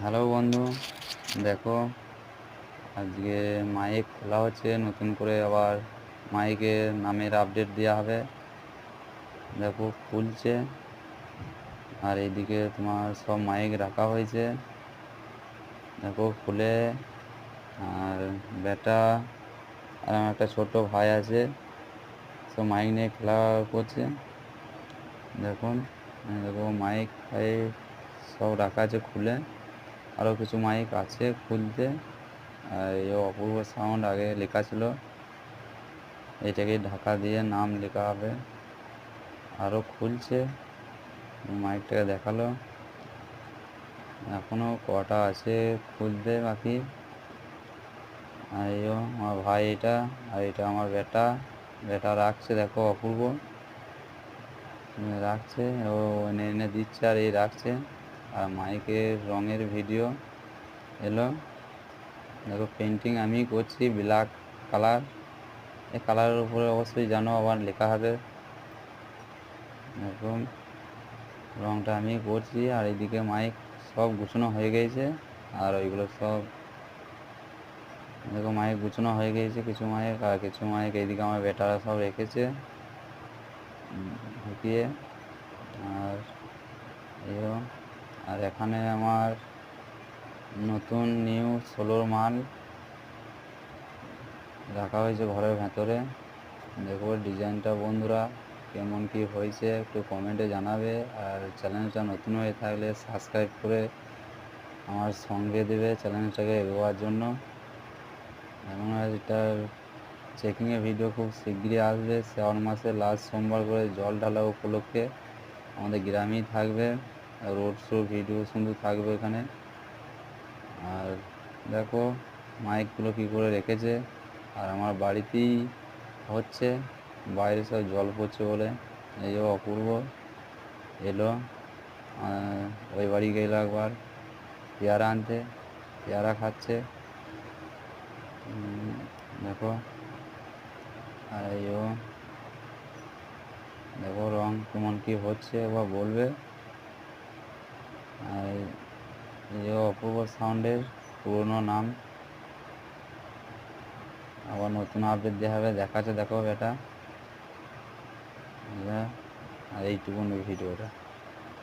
Hello বন্ধু, দেখো আজকে মাইক খোলা হচ্ছে। নতুন করে আবার মাইকের নামের আপডেট দেওয়া হবে। দেখো খুলছে, আর এইদিকে তোমার সব মাইক রাখা হয়েছে। দেখো খুলে, আর বেটা আর আমার একটা ছোট ভাই আছে, সব মাইক নিয়ে খেলা করছে। দেখুন, দেখো মাইক ফাইক সব রাখা আছে খুলে, আরও কিছু মাইক আছে খুলতে। আর এই অপূর্ব সাউন্ড আগে লেখা ছিল, এটাকে ঢাকা দিয়ে নাম লেখা হবে। আরও খুলছে, মাইকটাকে দেখালো, এখনও কটা আছে খুলতে বাকি। আর এই আমার ভাই এটা, আর এটা আমার বেটা। বেটা রাখছে, দেখো অপূর্ব রাখছে, ও এনে এনে দিচ্ছে আর এই রাখছে। আর মাইকের রঙের ভিডিও এলো। দেখো পেন্টিং আমি করছি ব্ল্যাক কালার, এই কালারের উপরে অবশ্যই জানো আবার লেখা হবে। দেখুন রংটা আমি করছি, আর এইদিকে মাইক সব গুছানো হয়ে গেছে। আর ওইগুলো সব দেখো মাইক গুছানো হয়ে গেছে, কিছু মাইক, আর কিছু মাইক এইদিকে আমার বেটারা সব রেখেছে ঢুকিয়ে। আর এও, আর এখানে আমার নতুন নিউ সোলোর মাল রাখা হয়েছে ঘরের ভেতরে। দেখো ডিজাইনটা বন্ধুরা কেমন কি হয়েছে একটু কমেন্টে জানাবে। আর চ্যানেলটা নতুন হয়ে থাকলে সাবস্ক্রাইব করে আমার সঙ্গে দেবে চ্যালেঞ্জটাকে এগোবার জন্য। এবং এটার চেকিংয়ের ভিডিও খুব শিগগিরই আসবে। শ্রাবণ মাসের লাস্ট সোমবার করে জল ঢালা উপলক্ষে আমাদের গ্রামেই থাকবে, রোড শো ভিডিও শুধু থাকবে এখানে। আর দেখো মাইকগুলো কী করে রেখেছে, আর আমার বাড়িতেই হচ্ছে, বাইরে সব জল পড়ছে বলে। এই যে অপূর্ব এলো, ওই বাড়ি গেল একবার পেয়ারা আনতে, পেয়ারা খাচ্ছে। দেখো, আর এই দেখো রং কেমন কি হচ্ছে এবার বলবে। আর এই যে অপূর্ব সাউন্ডের পুরনো নাম আবার নতুন আপডেট দেওয়া হবে, দেখাচ্ছে দেখো এটা। আর এইটুকুন ভিডিওটা।